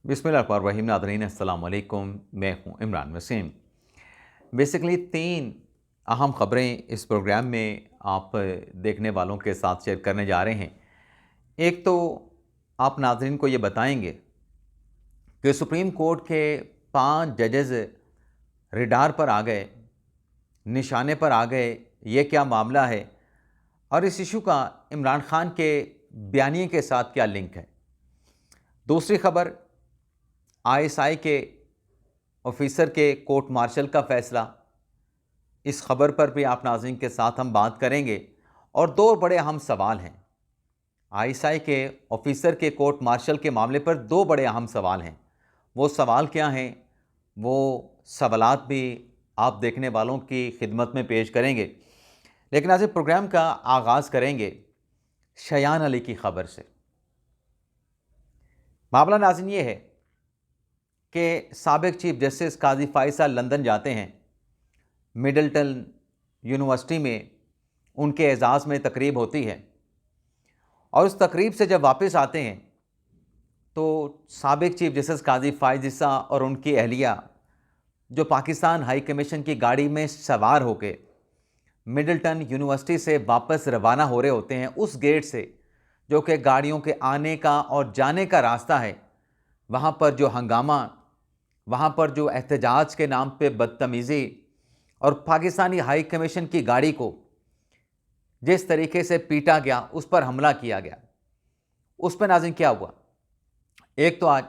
बिस्मिल्लाहिर्रहमानिर्रहीम। नाज़रीन अस्सलाम वालेकुम, मैं हूँ इमरान वसीम। बेसिकली 3 अहम ख़बरें इस प्रोग्राम में आप देखने वालों के साथ शेयर करने जा रहे हैं। एक तो आप नाज़रीन को ये बताएंगे कि सुप्रीम कोर्ट के 5 जजेज़ रडार पर आ गए, निशाने पर आ गए, ये क्या मामला है और इस इशू का इमरान खान के बयानिए के साथ क्या लिंक है। दूसरी खबर, आईएसआई के ऑफिसर के कोर्ट मार्शल का फ़ैसला, इस खबर पर भी आप नाज़रीन के साथ हम बात करेंगे। और 2 बड़े अहम सवाल हैं। आईएसआई के ऑफिसर के कोर्ट मार्शल के मामले पर 2 बड़े अहम सवाल हैं। वो सवाल क्या हैं, वो सवालात भी आप देखने वालों की खिदमत में पेश करेंगे। लेकिन आज प्रोग्राम का आगाज़ करेंगे शयान अली की खबर से। मामला नाज़रीन ये है कि साबिक चीफ जस्टिस काजी फ़ाइज़ लंदन जाते हैं। मिडलटन यूनिवर्सिटी में उनके एजाज़ में तकरीब होती है और उस तकरीब से जब वापस आते हैं तो साबिक चीफ जस्टिस काजी फ़ाइज़ और उनकी अहलिया जो पाकिस्तान हाई कमीशन की गाड़ी में सवार होकर मिडलटन यूनिवर्सिटी से वापस रवाना हो रहे होते हैं, उस गेट से जो कि गाड़ियों के आने का और जाने का रास्ता है, वहाँ पर जो हंगामा, वहाँ पर जो एहतजाज के नाम पे बदतमीज़ी और पाकिस्तानी हाई कमीशन की गाड़ी को जिस तरीके से पीटा गया, उस पर हमला किया गया, उस पर नाज़रीन क्या हुआ। एक तो आज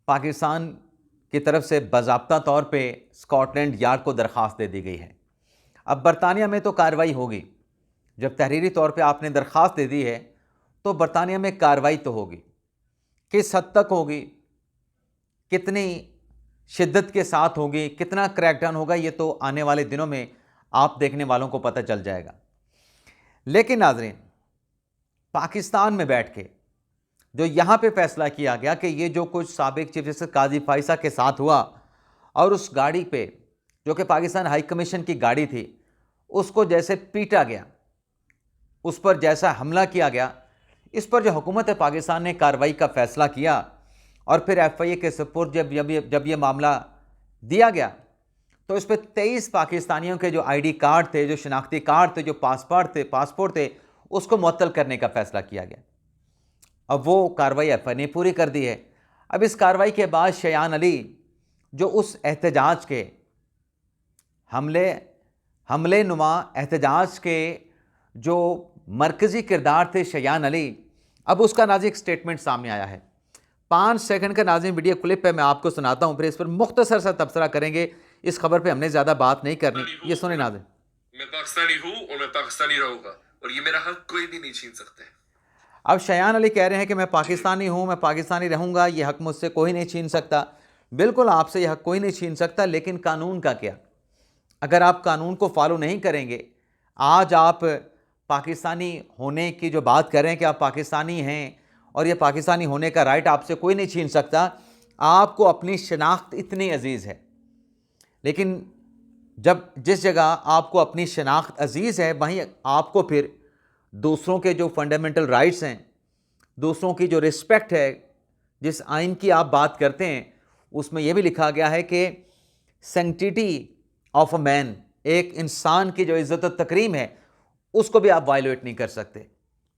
पाकिस्तान की तरफ से बाज़ाब्ता तौर पे स्कॉटलैंड यार्ड को दरख्वास्त दे दी गई है। अब बरतानिया में तो कार्रवाई होगी। जब तहरीरी तौर पे आपने दरख्वास्त दे दी है तो बरतानिया में कार्रवाई तो होगी। किस हद तक होगी, कितनी शिद्दत के साथ होगी, कितना क्रैकडाउन होगा, ये तो आने वाले दिनों में आप देखने वालों को पता चल जाएगा। लेकिन नाज़रीन, पाकिस्तान में बैठ के जो यहाँ पे फैसला किया गया कि ये जो कुछ साबिक चीफ जस्टिस काजी फ़ाइज़ के साथ हुआ और उस गाड़ी पे जो कि पाकिस्तान हाई कमीशन की गाड़ी थी, उसको जैसे पीटा गया, उस पर जैसा हमला किया गया, इस पर जो हुकूमत पाकिस्तान ने कार्रवाई का फ़ैसला किया और फिर एफआईए के सपुर्द जब ये मामला दिया गया तो इस पर 23 पाकिस्तानियों के जो आईडी कार्ड थे, जो शनाख्ती कार्ड थे, जो पासपोर्ट थे, उसको मुअत्तल करने का फ़ैसला किया गया। अब वो कार्रवाई एफआईए ने पूरी कर दी है। अब इस कार्रवाई के बाद शयान अली जो उस एहतजाज के हमले नुमा एहतजाज के जो मरकज़ी किरदार थे शयान अली, अब उसका नाज़रीन एक स्टेटमेंट सामने आया है। 5 सेकंड का नाज़रीन वीडियो क्लिप है, मैं आपको सुनाता हूं, फिर इस पर मुख्तसर सा तबसरा करेंगे। इस खबर पे हमने ज़्यादा बात नहीं करनी। ये सुने नाज़रीन। मैं पाकिस्तानी हूं और मैं पाकिस्तानी रहूंगा और ये मेरा हक कोई भी नहीं छीन सकता है। अब शयान अली कह रहे हैं कि मैं पाकिस्तानी हूं, मैं पाकिस्तानी रहूंगा, ये हक मुझसे कोई नहीं छीन सकता। बिल्कुल आपसे यह हक कोई नहीं छीन सकता, लेकिन कानून का क्या? अगर आप कानून को फॉलो नहीं करेंगे, आज आप पाकिस्तानी होने की जो बात कर रहे हैं कि आप पाकिस्तानी हैं और ये पाकिस्तानी होने का राइट आपसे कोई नहीं छीन सकता, आपको अपनी शनाख्त इतनी अजीज़ है, लेकिन जब जिस जगह आपको अपनी शनाख्त अजीज़ है, वहीं आपको फिर दूसरों के जो फंडामेंटल राइट्स हैं, दूसरों की जो रिस्पेक्ट है, जिस आइन की आप बात करते हैं, उसमें यह भी लिखा गया है कि सैंक्टिटी ऑफ अ मैन, एक इंसान की जो इज़्ज़त और तकरीम है, उसको भी आप वायलेट नहीं कर सकते।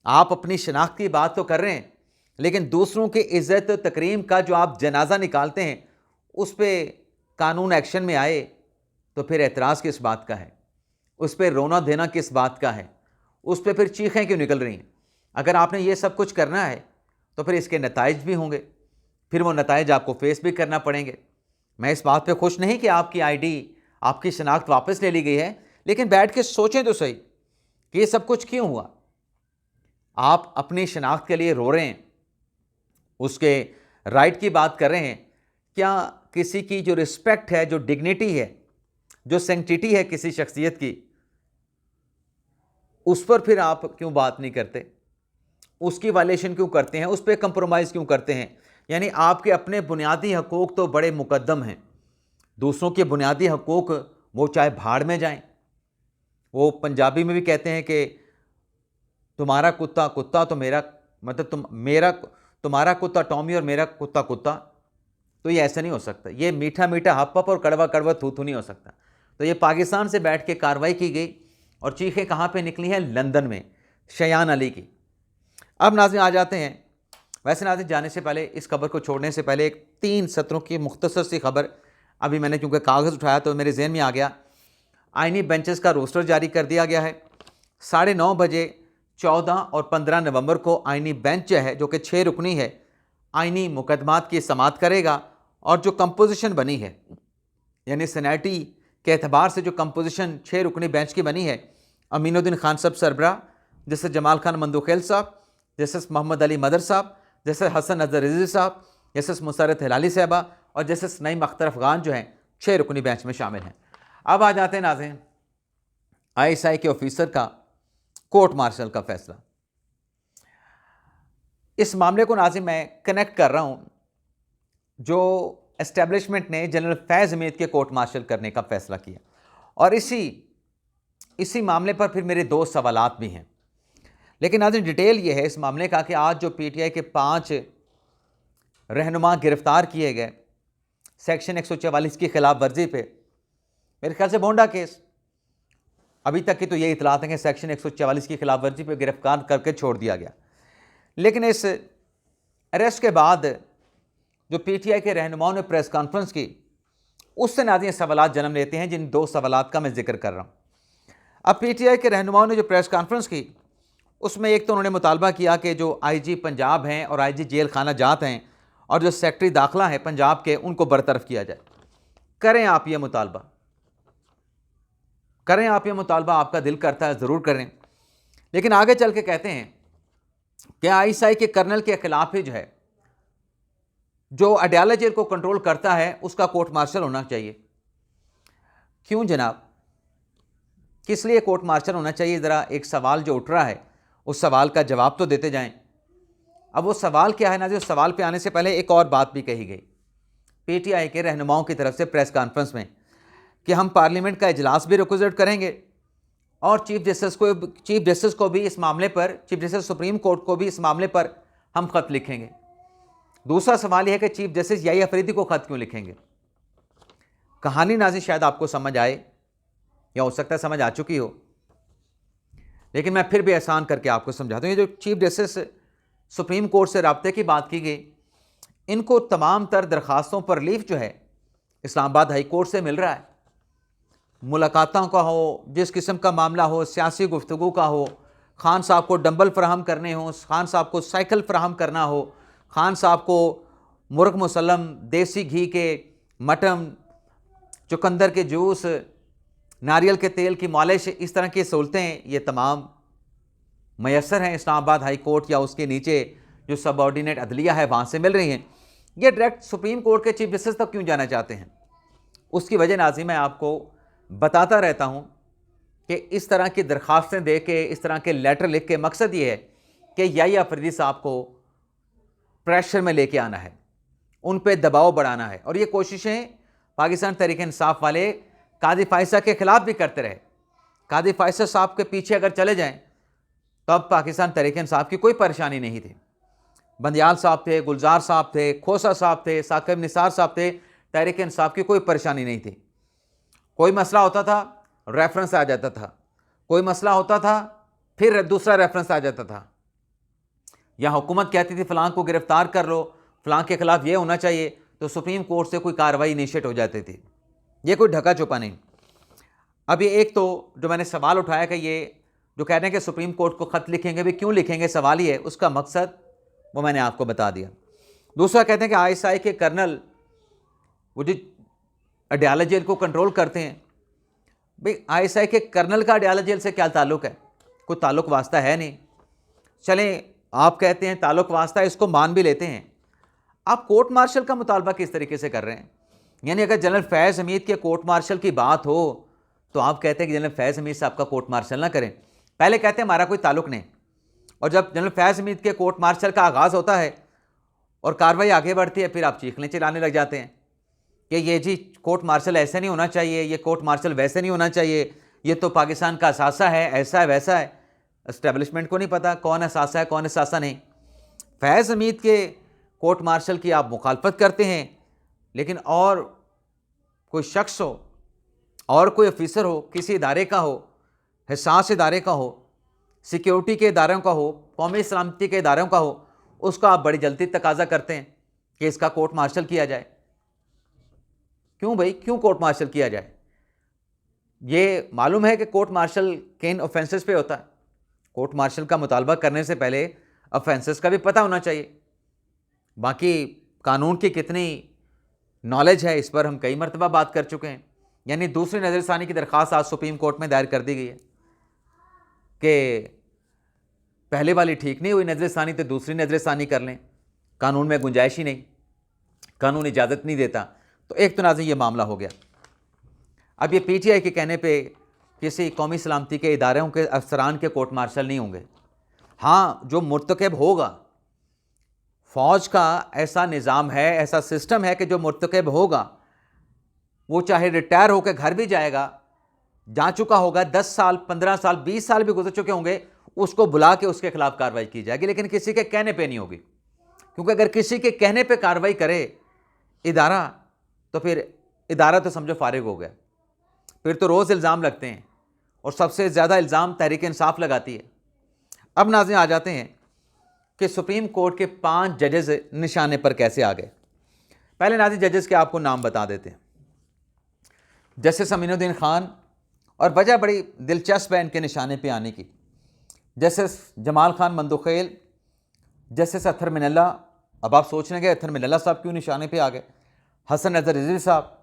आप अपनी शनाख्त की बात तो कर रहे हैं, लेकिन दूसरों की इज़्ज़त और तकरीम का जो आप जनाजा निकालते हैं, उस पर कानून एक्शन में आए तो फिर एतराज़ किस बात का है, उस पर रोना देना किस बात का है, उस पर फिर चीखें क्यों निकल रही हैं? अगर आपने ये सब कुछ करना है तो फिर इसके नताइज भी होंगे, फिर वो नताइज आपको फेस भी करना पड़ेंगे। मैं इस बात पे खुश नहीं कि आपकी आईडी, आपकी शनाख्त वापस ले ली गई है, लेकिन बैठ के सोचें तो सही कि ये सब कुछ क्यों हुआ। आप अपनी शनाख्त के लिए रो रहे हैं, उसके राइट की बात कर रहे हैं, क्या किसी की जो रिस्पेक्ट है, जो डिग्निटी है, जो सैंक्टिटी है किसी शख्सियत की, उस पर फिर आप क्यों बात नहीं करते? उसकी वायलेशन क्यों करते हैं? उस पर कंप्रोमाइज़ क्यों करते हैं? यानी आपके अपने बुनियादी हकूक़ तो बड़े मुकद्दम हैं, दूसरों के बुनियादी हकूक़ वो चाहे भाड़ में जाएं। वो पंजाबी में भी कहते हैं कि तुम्हारा कुत्ता कुत्ता तो मेरा, मतलब तुम्हारा कुत्ता टॉमी और मेरा कुत्ता कुत्ता, तो ये ऐसा नहीं हो सकता। ये मीठा मीठा हप हप और कड़वा कड़वा थू थू नहीं हो सकता। तो ये पाकिस्तान से बैठ के कार्रवाई की गई और चीखें कहाँ पे निकली हैं? लंदन में, शयान अली की। अब नाज़रीन आ जाते हैं, वैसे नाज़रीन जाने से पहले, इस खबर को छोड़ने से पहले, एक 3 सत्रों की मुख्तसर सी खबर अभी मैंने चूँकि कागज़ उठाया तो मेरे जहन में आ गया। आइनी बेंचेस का रोस्टर जारी कर दिया गया है। 9:30 बजे 14 और 15 नवंबर को आइनी बेंच है जो कि 6 रुकनी है, आइनी मुकदमात की समाअत करेगा। और जो कंपोजिशन बनी है, यानी सेनेटी के एतबार से जो कंपोजिशन 6 रुकनी बेंच की बनी है, अमीनुद्दीन खान साहब सरबराह, जैसे जमाल खान मंदोखेल साहब, जैसे मोहम्मद अली मदर साहब, जैसे हसन अजहर रिजवी साहब, जैसे मुसरत हिलाली साहबा और जैसे नईम अख्तर अफगान जो हैं 6 रुकनी बेंच में शामिल हैं। अब आ जाते हैं नाज़रीन ISI के ऑफिसर का कोर्ट मार्शल का फैसला। इस मामले को नाज़रीन मैं कनेक्ट कर रहा हूँ जो एस्टेब्लिशमेंट ने जनरल फैज़ हमीद के कोर्ट मार्शल करने का फैसला किया, और इसी मामले पर फिर मेरे 2 सवालात भी हैं। लेकिन नाज़रीन डिटेल ये है इस मामले का कि आज जो PTI के 5 रहनुमा गिरफ्तार किए गए सेक्शन 144 की खिलाफ वर्जी पे, मेरे ख्याल से बोंडा केस, अभी तक की तो ये इतलात है कि सेक्शन 144 की खिलाफ वर्जी पे गिरफ्तार करके छोड़ दिया गया। लेकिन इस अरेस्ट के बाद जो PTI के रहनुमाओं ने प्रेस कॉन्फ्रेंस की, उससे नाज़रीन सवालात जन्म लेते हैं, जिन 2 सवालात का मैं जिक्र कर रहा हूँ। अब PTI के रहनुमाओं ने जो प्रेस कॉन्फ्रेंस की, उसमें एक तो उन्होंने मुतालबा किया कि जो IG पंजाब हैं और IG जेल खाना जात हैं और जो सेक्रेटरी दाखिला हैं पंजाब के, उनको बरतरफ किया जाए। करें आप ये मुतालबा, करें आप ये मुतालबा, आपका दिल करता है ज़रूर करें। लेकिन आगे चल के कहते हैं कि ISI के कर्नल के खिलाफ ही जो अडयाला जेल को कंट्रोल करता है उसका कोर्ट मार्शल होना चाहिए। क्यों जनाब, किस लिए कोर्ट मार्शल होना चाहिए? ज़रा एक सवाल जो उठ रहा है उस सवाल का जवाब तो देते जाएं। अब वो सवाल क्या है ना, जो सवाल पे आने से पहले एक और बात भी कही गई PTI के रहनुमाओं की तरफ से प्रेस कॉन्फ्रेंस में कि हम पार्लियामेंट का इजलास भी रिक्वेस्ट करेंगे और चीफ जस्टिस को भी इस मामले पर, चीफ जस्टिस सुप्रीम कोर्ट को भी इस मामले पर हम ख़त लिखेंगे। दूसरा सवाल यह है कि चीफ जस्टिस याही अफरीदी को ख़त क्यों लिखेंगे? कहानी नाज़रीन शायद आपको समझ आए, या हो सकता है समझ आ चुकी हो, लेकिन मैं फिर भी आसान करके आपको समझाता हूँ। ये जो चीफ जस्टिस सुप्रीम कोर्ट से रब्ते की बात की गई, इनको तमाम तर दरख्वास्तों पर रिलीफ जो है इस्लामाबाद हाई कोर्ट से मिल रहा है। मुलाकातों का हो, जिस किस्म का मामला हो, सियासी गुफ्तगू का हो, खान साहब को डंबल फराहम करने हो, खान साहब को साइकिल फराहम करना हो, खान साहब को मुर्ग मुसल्लम, देसी घी के मटन, चुकंदर के जूस, नारियल के तेल की मालिश, इस तरह की सहूलतें ये तमाम मैसर हैं इस्लामाबाद हाई कोर्ट या उसके नीचे जो सबऑर्डिनेट अदलिया है वहाँ से मिल रही हैं। ये डायरेक्ट सुप्रीम कोर्ट के चीफ जस्टिस तक क्यों जाना चाहते हैं? उसकी वजह नाज़रीन मैं आपको बताता रहता हूँ कि इस तरह की दरख्वास्तें दे के, इस तरह के लेटर लिख के मकसद ये है कि याही अफरीदी साहब को प्रेशर में लेके आना है, उन पर दबाव बढ़ाना है। और ये कोशिशें पाकिस्तान तहरीक इंसाफ वाले कादी फायसा के ख़िलाफ़ भी करते रहे। कादी फायसा साहब के पीछे अगर चले जाएं तो अब पाकिस्तान तहरीक इंसाफ की कोई परेशानी नहीं थी। बंदियाल साहब थे, गुलजार साहब थे, खोसा साहब थे, साकिब निसार साहब थे, तहरीक इंसाफ की कोई परेशानी नहीं थी। कोई मसला होता था, रेफरेंस आ जाता था, कोई मसला होता था, फिर दूसरा रेफरेंस आ जाता था। या हुकूमत कहती थी फ़लाँ को गिरफ्तार कर लो, फ़लाँ के ख़िलाफ़ ये होना चाहिए, तो सुप्रीम कोर्ट से कोई कार्रवाई इनिशिएट हो जाती थी। ये कोई ढका छुपा नहीं। अब ये एक तो जो मैंने सवाल उठाया कि ये जो कह रहे हैं कि सुप्रीम कोर्ट को ख़त लिखेंगे, भी क्यों लिखेंगे, सवाल ही है, उसका मकसद वो मैंने आपको बता दिया। दूसरा कहते हैं कि ISI के कर्नल वो जो अडयाला जेल को कंट्रोल करते हैं, भाई ISI के कर्नल का अडयाला जेल से क्या ताल्लुक़ है? कोई ताल्लुक़ वास्ता है नहीं। चलें, आप कहते हैं ताल्लुक़ वास्ता, इसको मान भी लेते हैं। आप कोर्ट मार्शल का मुतालबा किस तरीके से कर रहे हैं? यानी अगर जनरल फैज़ हमीद के कोर्ट मार्शल की बात हो तो आप कहते हैं कि जनरल फैज़ हमीद साहब का कोर्ट मार्शल ना करें। पहले कहते हैं हमारा कोई ताल्लुक़ नहीं, और जब जनरल फैज़ हमीद के कोर्ट मार्शल का आगाज़ होता है और कार्रवाई आगे बढ़ती है, फिर आप चीखने चिल्लाने लग जाते हैं कि ये जी कोर्ट मार्शल ऐसे नहीं होना चाहिए, ये कोर्ट मार्शल वैसे नहीं होना चाहिए, ये तो पाकिस्तान का असासा है, ऐसा है वैसा है। एस्टेब्लिशमेंट को नहीं पता कौन असासा है कौन असासा नहीं। फैज़ हमीद के कोर्ट मार्शल की आप मुखालफत करते हैं, लेकिन और कोई शख्स हो और कोई ऑफिसर हो, किसी इदारे का हो, हिसास इदारे का हो, सिक्योरिटी के इदारों का हो, कौमी सलामती के इदारों का हो, उसका आप बड़ी जल्दी तकाजा करते हैं कि इसका कोर्ट मार्शल किया जाए। क्यों भाई, क्यों कोर्ट मार्शल किया जाए? ये मालूम है कि कोर्ट मार्शल किन ऑफेंसेस पे होता है। कोर्ट मार्शल का मुतालबा करने से पहले ऑफेंसेस का भी पता होना चाहिए। बाकी कानून की कितनी नॉलेज है, इस पर हम कई मरतबा बात कर चुके हैं। यानी दूसरी नज़रसानी की दरख्वास्त आज सुप्रीम कोर्ट में दायर कर दी गई है कि पहले वाली ठीक नहीं हुई नज़रसानी तो दूसरी नज़रसानी कर लें। कानून में गुंजाइश ही नहीं, कानून इजाज़त नहीं देता। तो एक तो नाज़रीन ये मामला हो गया। अब ये पीटीआई के कहने पे किसी कौमी सलामती के इदारों के अफसरान के कोर्ट मार्शल नहीं होंगे। हाँ, जो मुर्तकब होगा, फ़ौज का ऐसा निज़ाम है, ऐसा सिस्टम है कि जो मुर्तकब होगा वो चाहे रिटायर होकर घर भी जाएगा, जा चुका होगा, 10 साल 15 साल 20 साल भी गुजर चुके होंगे, उसको बुला के उसके खिलाफ कार्रवाई की जाएगी, लेकिन किसी के कहने पे नहीं होगी। क्योंकि अगर किसी के कहने पे कार्रवाई करे इदारा तो फिर इदारा तो समझो फारिग हो गया। फिर तो रोज़ इल्ज़ाम लगते हैं और सबसे ज़्यादा इल्ज़ाम तहरीक इंसाफ लगाती है। अब नाज़रीन आ जाते हैं कि सुप्रीम कोर्ट के 5 जजेस निशाने पर कैसे आ गए। पहले नाज़रीन जजेस के आपको नाम बता देते हैं। जस्टिस अमीनुद्दीन खान, और वजह बड़ी दिलचस्प है इनके निशाने पे आने की। जस्टिस जमाल खान मंदुखेल, जस्टिस अत्तर मिनल्ला। अब आप सोचने गए अत्तर मिनल्ला साहब क्यों निशाने पे आ गए? हसन नज़र रिजवी साहब,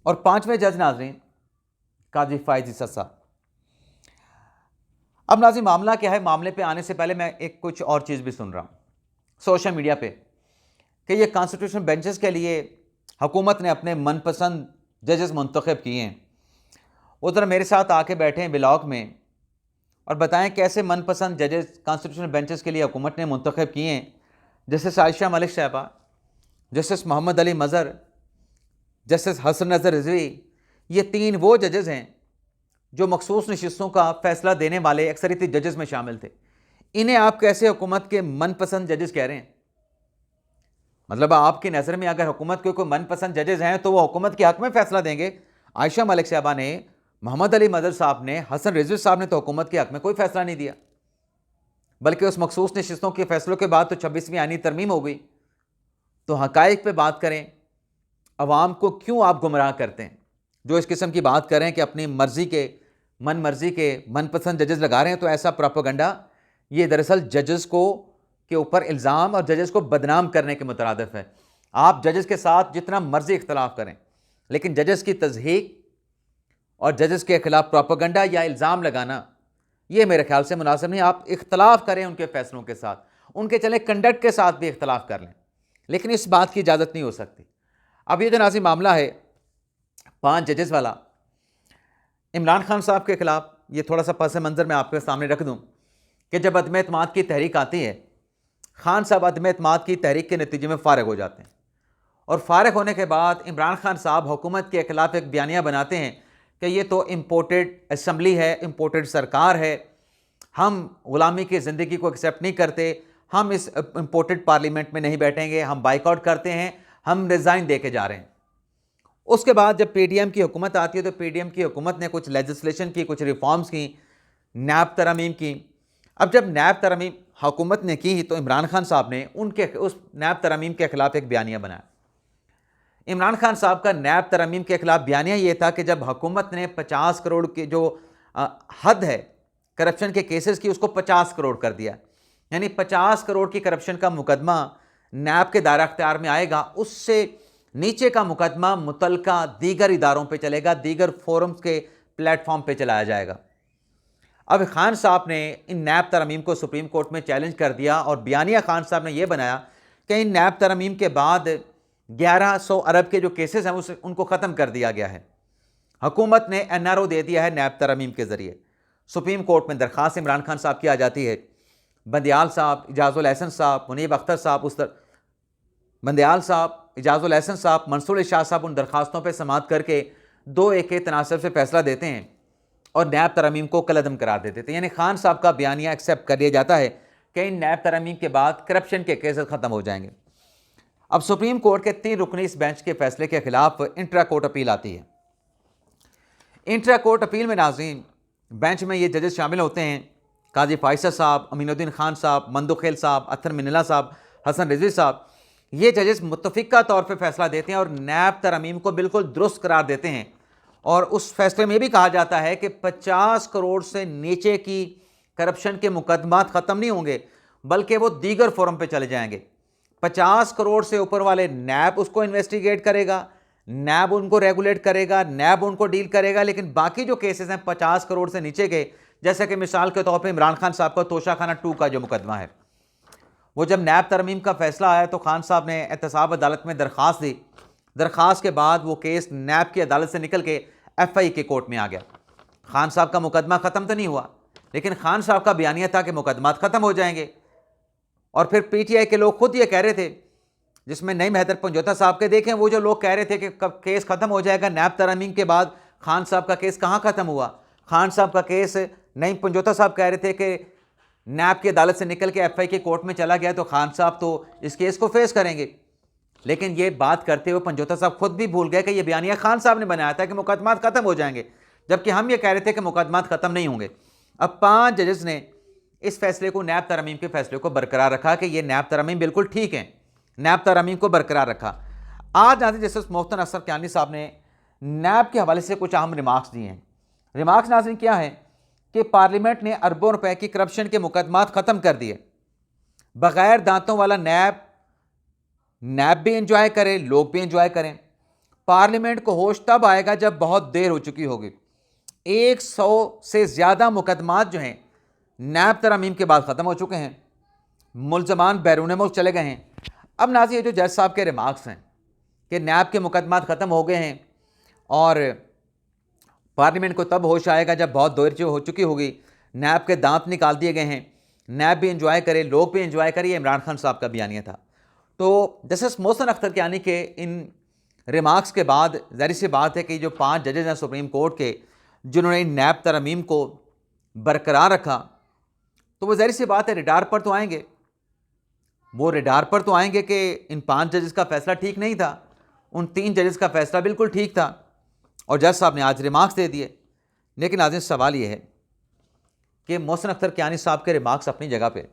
और 5वें जज नाज़रीन काजी फायज़ इसा साहब। अब नाज़रीन मामला क्या है? मामले पे आने से पहले मैं एक कुछ और चीज़ भी सुन रहा हूँ सोशल मीडिया पे कि ये कॉन्स्टिट्यूशन बेंचेस के लिए हुकूमत ने अपने मनपसंद जजेस मुंतखब किए हैं। उधर मेरे साथ आके बैठे हैं ब्लॉक में और बताएं कैसे मनपसंद जजेस कॉन्स्टिट्यूशन बेंचेस के लिए हुकूमत ने मुंतखब किए हैं। जस्टिस आयशा मलिक साहबा, जस्टिस मोहम्मद अली मज़हर, जस्टिस हसन नज़र रिजवी। ये 3 वो जजेस हैं जो मखसूस नशिस्तों का फ़ैसला देने वाले अक्सरियती जजेस में शामिल थे। इन्हें आप कैसे हुकूमत के मनपसंद जजेस कह रहे हैं? मतलब आपकी नज़र में अगर हुकूमत के कोई मनपसंद जजेस हैं तो वो हुकूमत के हक़ में फ़ैसला देंगे। आयशा मलिक साहबा ने, मोहम्मद अली मज़हर साहब ने, हसन रिजवी साहब ने तो हुकूमत के हक़ में कोई फ़ैसला नहीं दिया, बल्कि उस मखसूस नशिस्तों के फ़ैसलों के बाद तो 26वीं आईनी तरमीम हो गई। तो हक़ाइक़ पे बात करें। अवाम को क्यों आप गुमराह करते हैं? जो इस किस्म की बात करें कि अपनी मर्ज़ी के, मन मर्ज़ी के मनपसंद जजेस लगा रहे हैं, तो ऐसा प्रोपेगेंडा ये दरअसल जजेस को के ऊपर इल्ज़ाम और जजेस को बदनाम करने के मुतरादिफ है। आप जजेस के साथ जितना मर्ज़ी इख्तलाफ करें, लेकिन जजेस की तज़हीक और जजेस के ख़िलाफ़ प्रोपेगेंडा या इल्ज़ाम लगाना ये मेरे ख्याल से मुनासिब नहीं। आप इख्तलाफ करें उनके फ़ैसलों के साथ, उनके चले कंडक्ट के साथ भी इख्तलाफ कर लें, लेकिन इस बात की इजाज़त नहीं हो सकती। अब ये जो नाज़रीन मामला है 5 जजेस वाला, इमरान खान साहब के ख़िलाफ़, ये थोड़ा सा पस मंज़र मैं आपके सामने रख दूँ कि जब अदम एतमाद की तहरीक आती है, खान साहब अदम एतमाद की तहरीक के नतीजे में फ़ारिग हो जाते हैं, और फ़ारिग होने के बाद इमरान खान साहब हुकूमत के ख़िलाफ़ एक बयानिया बनाते हैं कि ये तो इम्पोर्टेड असम्बली है, इम्पोर्टेड सरकार है, हम ग़ुलामी की ज़िंदगी को एक्सेप्ट नहीं करते, हम इस इम्पोर्टेड पार्लियामेंट में नहीं बैठेंगे, हम बाइकआउट करते हैं, हम रिज़ाइन दे के जा रहे हैं। उसके बाद जब पीडीएम की हुकूमत आती है तो पीडीएम की हुकूमत ने कुछ लेजिस्लेशन की, कुछ रिफॉर्म्स की, नैब तरमीम की। अब जब नैब तरमीम हुकूमत ने की तो इमरान खान साहब ने उनके उस नैब तरमीम के ख़िलाफ़ एक बयानिया बनाया। इमरान खान साहब का नैब तरमीम के ख़िलाफ़ बयानिया ये था कि जब हुकूमत ने 50 करोड़ की जो हद है करप्शन के केसेस की, उसको 50 करोड़ कर दिया, यानी 50 करोड़ की करप्शन का मुकदमा नैब के दायरा अख्तियार में आएगा, उससे नीचे का मुकदमा मुतलका दीगर इदारों पे चलेगा, दीगर फोरम्स के प्लेटफॉर्म पे चलाया जाएगा। अब खान साहब ने इन नैब तरमीम को सुप्रीम कोर्ट में चैलेंज कर दिया और बयानिया खान साहब ने यह बनाया कि इन नैब तरमीम के बाद 1100 अरब के जो केसेस हैं उनको ख़त्म कर दिया गया है। हुकूमत ने एनआरओ दे दिया है नैब तरमीम के ज़रिए। सुप्रीम कोर्ट में दरख्वास्त इमरान खान साहब की आ जाती है। बंदियाल साहब, इजाज़ुल एहसन साहब, मुनीब अख्तर साहब, बंदियाल साहब, इजाज़ुल एहसन साहब, मंसूर शाह साहब उन दरख्वास्तों पर समाअत करके 2-1 के तनासब से फ़ैसला देते हैं और नैब तरमीम को कलअदम करार देते थे। यानी खान साहब का बयानिया एक्सेप्ट कर लिया जाता है कि इन नैब तरमीम के बाद करप्शन के केसेस ख़त्म हो जाएंगे। अब सुप्रीम कोर्ट के 3 रुकनी इस बेंच के फैसले के खिलाफ इंट्रा कोर्ट अपील आती है। इंट्रा कोर्ट अपील में नाज़रीन बेंच में ये जजेस शामिल होते हैं काजी फाइसर साहब, अमीनुद्दीन खान साहब, मंदुखेल साहब, अत्तर मिनल्ला साहब, हसन रिजवी साहब। ये जजेस मुत्तफ़िका तौर पे फैसला देते हैं और नैब तरमीम को बिल्कुल दुरुस्त करार देते हैं। और उस फैसले में भी कहा जाता है कि 50 करोड़ से नीचे की करप्शन के मुकदमात ख़त्म नहीं होंगे, बल्कि वो दीगर फोरम पे चले जाएंगे। 50 करोड़ से ऊपर वाले नैब उसको इन्वेस्टिगेट करेगा, नैब उनको रेगुलेट करेगा, नैब उनको डील करेगा। लेकिन बाकी जो केसेस हैं 50 करोड़ से नीचे के, जैसे कि मिसाल के तौर पे इमरान खान साहब का तोशाखाना 2 का जो मुकदमा है, वो जब नैब तरमीम का फैसला आया तो खान साहब ने एहतसाब अदालत में दरख्वास्त दी। दरख्वास्त के बाद वो केस नैब की अदालत से निकल के FI के कोर्ट में आ गया। खान साहब का मुकदमा ख़त्म तो नहीं हुआ, लेकिन खान साहब का बयानिया था कि मुकदमात ख़त्म हो जाएंगे। और फिर PTI के लोग खुद ये कह रहे थे, जिसमें नईम हैदर पंजोता साहब के देखें, वो जो लोग कह रहे थे कि कब केस ख़त्म हो जाएगा नैब तरमीम के बाद, खान साहब का केस कहाँ ख़त्म हुआ। खान साहब का केस नईम पंजोता साहब कह रहे थे कि नैब की अदालत से निकल के FI के कोर्ट में चला गया तो खान साहब तो इस केस को फेस करेंगे। लेकिन ये बात करते हुए पंजोता साहब खुद भी भूल गए कि ये बयानिया खान साहब ने बनाया था कि मुकदमात ख़त्म हो जाएंगे, जबकि हम ये कह रहे थे कि मुकदमात ख़त्म नहीं होंगे। अब 5 जजेस ने इस फैसले को, नैब तरमीम के फैसले को बरकरार रखा कि ये नैब तरमीम बिल्कुल ठीक है, नैब तरमीम को बरकरार रखा। आज नाज़रीन जस्टिस मोहतन असर कियानी साहब ने नैब के हवाले से कुछ अहम रिमार्क्स दिए हैं। रिमार्क्स नाज़रीन क्या है कि पार्लियामेंट ने अरबों रुपए की करप्शन के मुकदमात ख़त्म कर दिए। बग़ैर दांतों वाला नैब भी एंजॉय करे, लोग भी एंजॉय करें। पार्लियामेंट को होश तब आएगा जब बहुत देर हो चुकी होगी। 100 से ज़्यादा मुकदमात जो हैं नैब तरमीम के बाद ख़त्म हो चुके हैं, मुल्ज़मान बैरून मुल्क चले गए हैं। अब नाज़रीन ये जो जज साहब के रिमार्क्स हैं कि नैब के मुकदमात ख़त्म हो गए हैं और पार्लियामेंट को तब होश आएगा जब बहुत देर हो चुकी होगी, नैब के दांत निकाल दिए गए हैं, नैब भी एंजॉय करे, लोग भी एंजॉय करे, ये इमरान खान साहब का बयानिया था। तो जस्टिस मोहसिन अख्तर कियानी के इन रिमार्क्स के बाद ज़ाहिर सी बात है कि जो 5 जजेज हैं सुप्रीम कोर्ट के, जिन्होंने नैब तरमीम को बरकरार रखा, तो वो ज़ाहिर सी बात है रडार पर तो आएंगे। वो रडार पर तो आएंगे कि इन 5 जजेस का फैसला ठीक नहीं था, उन 3 जजेस का फैसला बिल्कुल ठीक था और जज साहब ने आज रिमार्क्स दे दिए। लेकिन आज सवाल ये है कि मोहसिन अख्तर कियानी साहब के रिमार्क्स अपनी जगह पे,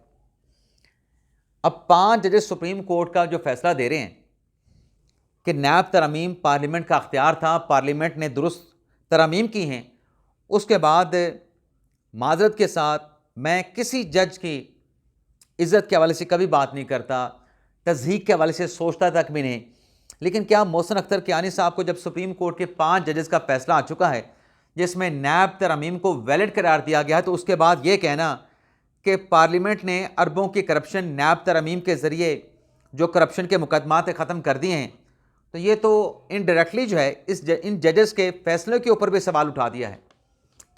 अब 5 जजेस सुप्रीम कोर्ट का जो फैसला दे रहे हैं कि नैब तरमीम पार्लियामेंट का अख्तियार था, पार्लियामेंट ने दुरुस्त तरमीम की हैं, उसके बाद माजरत के साथ मैं किसी जज की इज़्ज़त के हवाले से कभी बात नहीं करता, तज़हीक के हवाले से सोचता तक भी नहीं। लेकिन क्या मोहसिन अख्तर कियानी साहब को जब सुप्रीम कोर्ट के 5 जजेस का फैसला आ चुका है जिसमें नैब तरमीम को वैलिड करार दिया गया है, तो उसके बाद ये कहना कि पार्लियामेंट ने अरबों की करप्शन नैब तरमीम के ज़रिए जो करप्शन के मुकदमात ख़त्म कर दिए हैं, तो ये तो इनडायरेक्टली जो है इन जजेस के फैसले के ऊपर भी सवाल उठा दिया है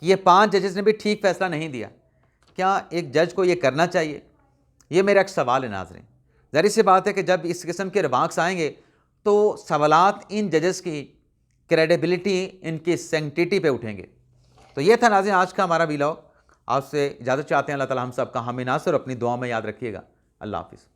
कि ये 5 जजेस ने भी ठीक फैसला नहीं दिया। क्या एक जज को ये करना चाहिए? ये मेरा एक सवाल है नाज़रीन। ज़ाहिर सी बात है कि जब इस किस्म के रिमार्क्स आएंगे तो सवालात इन जजेस की क्रेडिबिलिटी, इनकी सेंटिटी पे उठेंगे। तो ये था नाज़रीन आज का हमारा वीलॉग। आपसे इजाज़त चाहते हैं। अल्लाह ताला हम सब का हामी नासिर अपनी दुआ में याद रखिएगा। अल्लाह हाफ़िज़।